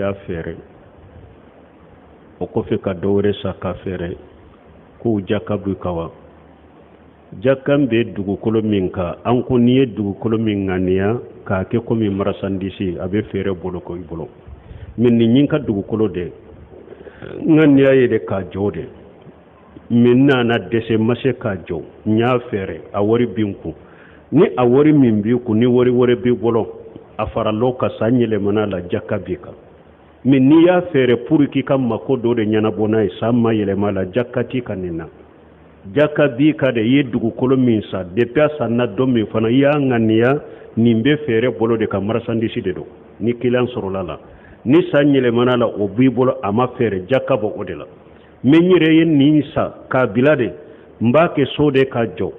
ya fere o ko fe ka dowre sa ka fere ko jaka bu kawa jakkan be dugukolo min ka an ko ni ye dugukolo min ŋaniya k'a kɛ komi marasandisi a bɛ feere bolo ko i bolo min ni ɲin ka dugukolo de ŋaniya ye de k'a jɔ de min nana dɛsɛ ma se k'a jɔ n y'a feere a wari bi n kun ni a wari min b'i kun ni wari wɛrɛ b'i bolo a faral'o kan sa yɛlɛmana la jakka b'i kan min n'i y'a feere pour k'i ka mako dɔ de ɲɛnabɔ n'a ye sa ma yɛlɛma la jakka t'i kan nin na jaka bi ka de i ye dugukolo min sa depuis a sanna don min fana i y'a ŋaniya nin bɛ feere bolo de ka marasandisi de don ni client sɔrɔla la ni sa yɛlɛmana la o b'i bolo a ma feere jaka bɔ o de la mais n yɛrɛ ye nin sa k'a bila de n b'a kɛ so de ka jɔ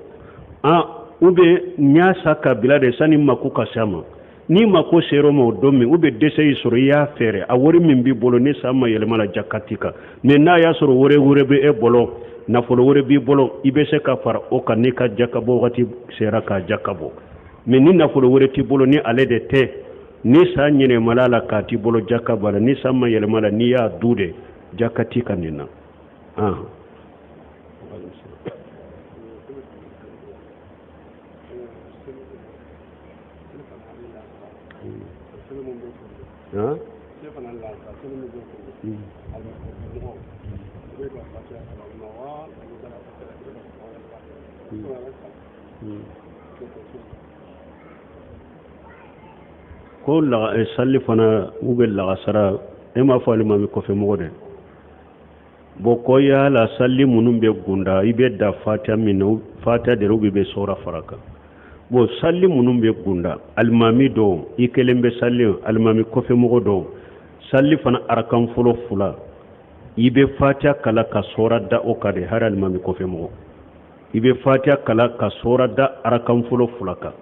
ou bien n y'a sa k'a bila de sani mako ka se a ma ni mako sera o ma o don min ou bien dɛsɛ y'i sɔrɔ i y'a feere a wari min b'i bolo ni sa ma yɛlɛma la jaka t'i kan mais n'a y'a sɔrɔ wari wɛrɛ bɛ e bolo nafolo wɛrɛ b'i bolo i bɛ se ka fara o kan n'i ka jaka bɔ wagati sera k'a jaka bɔ mais ni nafolo wɛrɛ t'i bolo ni ale de tɛ ni sa yɛlɛmala la k'a t'i bolo jaka b'a la ni sa ma yɛlɛma la n'i y'a du de jaka t'i kan nin na ko salli fana u bɛ lagasara e m'a fɔ alimami kɔfɛ mɔgɔ dɛ bon ko yala salli minnu bɛ gunda i bɛ da fatiha min na fatiha de bɛ sora fara kan bon salli minnu bɛ gunda alimami dɔw i kelen bɛ salli alimami kɔfɛ mɔgɔ dɔw salli fana arakan fɔlɔ fula i bɛ fatiha kala ka sora da o kan de hari alimami kɔfɛ mɔgɔ i bɛ fatiha kala ka sora da arakan fɔlɔ fula kan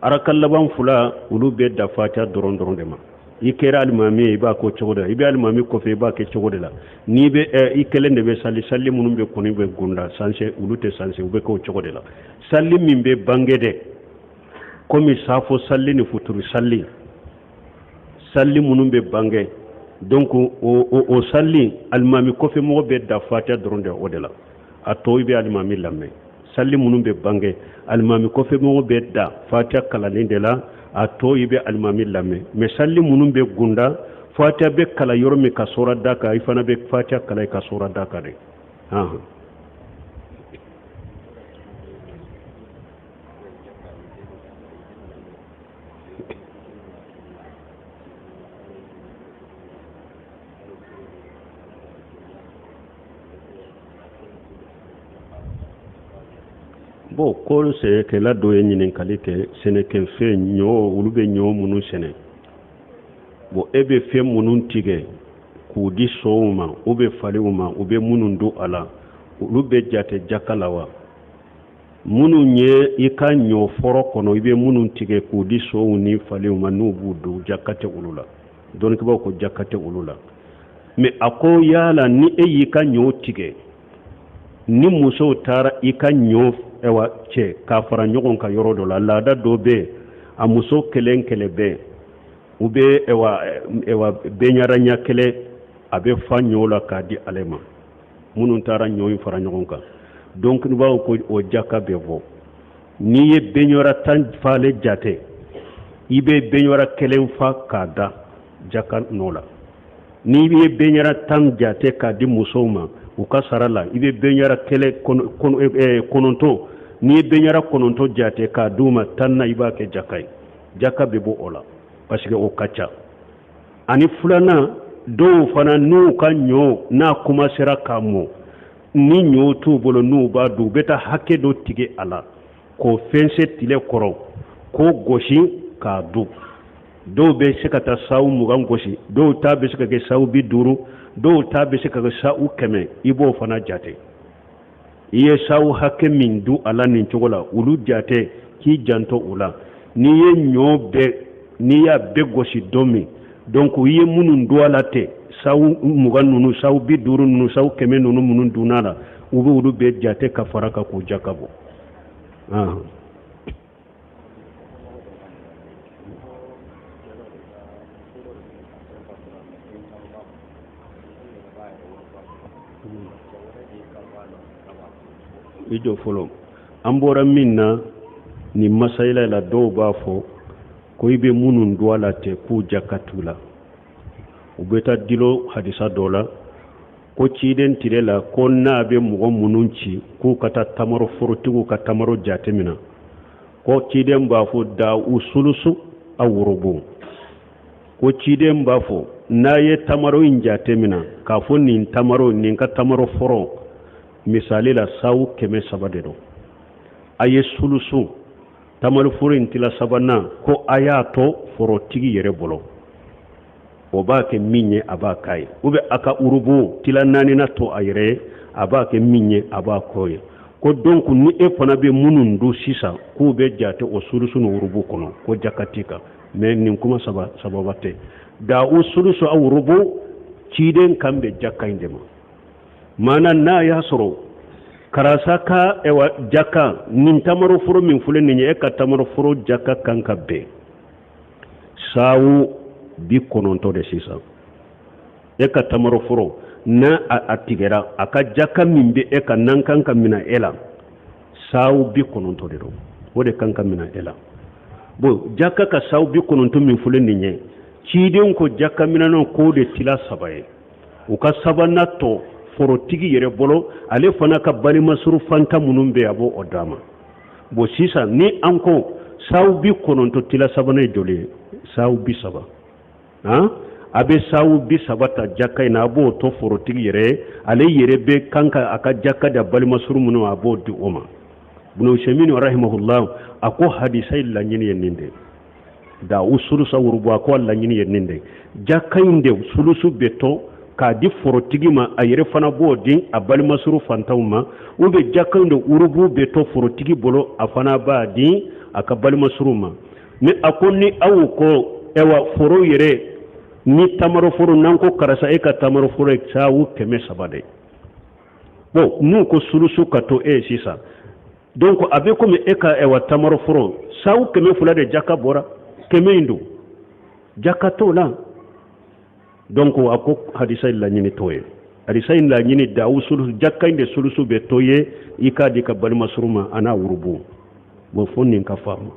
arakan laban fula olu bɛ da fatiha dɔrɔn de ma i kɛra alimami ye i b'a k'o cogo de la i bɛ alimami kɔfɛ i b'a kɛ cogo de la n'i bɛ i kelen de bɛ salli minnu bɛ kɔni bɛ gunda sanse olu tɛ sanse u bɛ k'o cogo de la salli min bɛ bange dɛ komi safo salli ni futuru salli minnu bɛ bange donc o salli alimami kɔfɛ mɔgɔ bɛ da fatiha dɔrɔn de o de la a tɔ i bɛ alimami lamɛn salli minnu bɛ bange alimami kɔfɛ mɔgɔ bɛ da fatiha kalalen de la a tɔ i bɛ alimami lamɛn mais salli minnu bɛ gunda fatiha bɛ kala yɔrɔ min ka sora da kan i fana bɛ fatiha kala i ka sora da kan de bon ko sɛnɛkɛla dɔ ye ɲininkali kɛ sɛnɛkɛfɛn ɲɔ olu bɛ ɲɔ minnu sɛnɛ bon e bɛ fɛn minnu tigɛ k'u di sɔnw ma u bɛ falenw ma u bɛ minnu don a la olu bɛ jate jaka la wa minnu ye i ka ɲɔ fɔrɔ kɔnɔ i bɛ minnu tigɛ k'u di sɔnw ni falenw ma n'u b'u don jaka tɛ olu la dɔnnibaw ko jaka tɛ olu la mais a ko yala ni e y'i ka ɲɔ tigɛ ni musow taara i ka ɲɔ cɛ k'a fara ɲɔgɔn kan yɔrɔ dɔ la laada dɔ bɛ yen a muso kelen bɛ u bɛ bɛɲara ɲɛ kelen a bɛ fa ɲɔ la k'a di ale ma minnu taara ɲɔ in fara ɲɔgɔn kan donc i b'a ko o jaka bɛ bɔ n'i ye bɛɲara 10 falen jate i bɛ bɛɲara kelen fa k'a da jaka nɔ la n'i ye bɛɲara 10 jate k'a di musow ma u ka sara la i bɛ bɛɲara kɔnɔntɔn n'i ye bɛɲara 9 jate k'a d'u ma 10 na i b'a kɛ jaka ye jaka bɛ bɔ o la parce que o ka ca ani filanan dɔw fana n'u ka ɲɔ n'a commencera k'a mɔ ni ɲɔ t'u bolo n'u b'a dun u bɛ taa hakɛ dɔ tigɛ a la k'o fɛnsɛ tile kɔrɔ k'o gosi k'a dun dɔw bɛ se ka taa sawu 20 gosi dɔw ta bɛ se ka kɛ sawu 50 dɔw ta bɛ se ka kɛ sawu 100 i b'o fana jate i ye sawu hakɛ min dun a la nin cogo la olu jate k'i janto o la n'i ye ɲɔ bɛɛ n'i y'a bɛɛ gosi don min donc i ye minnu dun a la ten sawu 20 ninnu sawu 50 ninnu sawu 100 ninnu minnu dunna la u bɛ olu bɛɛ jate ka fara kan k'u jaka bɔ ijo folo an bɔra min na ni masayila la dɔw b'a fɔ ko i bɛ minnu don a la tɛ k'u jakatu la u bɛ taa dilo hadisa dɔ la ko ciden tile la ko n'a bɛ mɔgɔ minnu ci k'u ka taa tamaro forotigiw ka tamaro jate mina ko ciden b'a fɔ da u sulusu a worobo ko ciden b'a fɔ n'a ye tamaro in jate mina k'a fɔ nin tamaro nin ka tamaro foro misali la sawu 300 de don a ye sulusu tamaro foro in tila sabanan ko a y'a to forotigi yɛrɛ bolo o b'a kɛ min ye a b'a k'a ye ou bien a ka urubu tila 4nan to a yɛrɛ ye a b'a kɛ min ye a b'a k'o ye ko donc ni e fana bɛ minnu don sisan k'u bɛ jate o sulusu ni urubu kɔnɔ ko jakati kan mais nin kuma sababa tɛ da o sulusu a urubu ciden kan bɛ jaka in de ma maana n'a y'a sɔrɔ karasa ka jaka nin tamaro foro min filɛ nin ye e ka tamaro foro jaka kan ka bɛn sawu 90 de sisan e ka tamaro foro na a tigɛra a ka jaka min bɛ e ka nan kan ka mina e la sawu 90 de don o de kan ka mina e la bon jaka ka sawu 90 min filɛ nin ye ciden ko jaka minanɔ k'o de tila 3 ye u ka sabanan tɔ forotigi yɛrɛ bolo ale fana ka balimasuru fanta minnu bɛ a b'o o d'a ma bon sisan ni an ko sawu 90 tila sabanan ye joli ye sawu 30 a bɛ sawu 30 ta jaka in na a b'o to forotigi yɛrɛ ale yɛrɛ bɛ kan ka a ka jaka da balimasuru minnu a b'o di o ma Ibn Usaymin rahimahullah a ko hadisa in laɲini ye nin de da u sulusa wurubu a ko laɲini ye nin de jaka in de sulusu bɛ to k'a di forotigi ma a yɛrɛ fana b'o di a balimasuru fantanw ma ou bien jaka in de urubu bɛ to forotigi bolo a fana b'a di a ka balimasuru ma mais a ko ni aw ko ewa foro yɛrɛ ni tamaro foro n'an ko karisa e ka tamaro foro ye sawu 300 de bon n'u ko sulusu ka to e sisan donc a bɛ komi e ka ewa tamaro foro sawu 200 de jaka bɔra 100 in don jaka t'o la donc a ko hadisa in laɲini t'o ye hadisa in laɲini da u sulusu jaka in de sulusu bɛ to ye i k'a di ka balimasuru ma a n'a wurubu bon fo nin ka faamu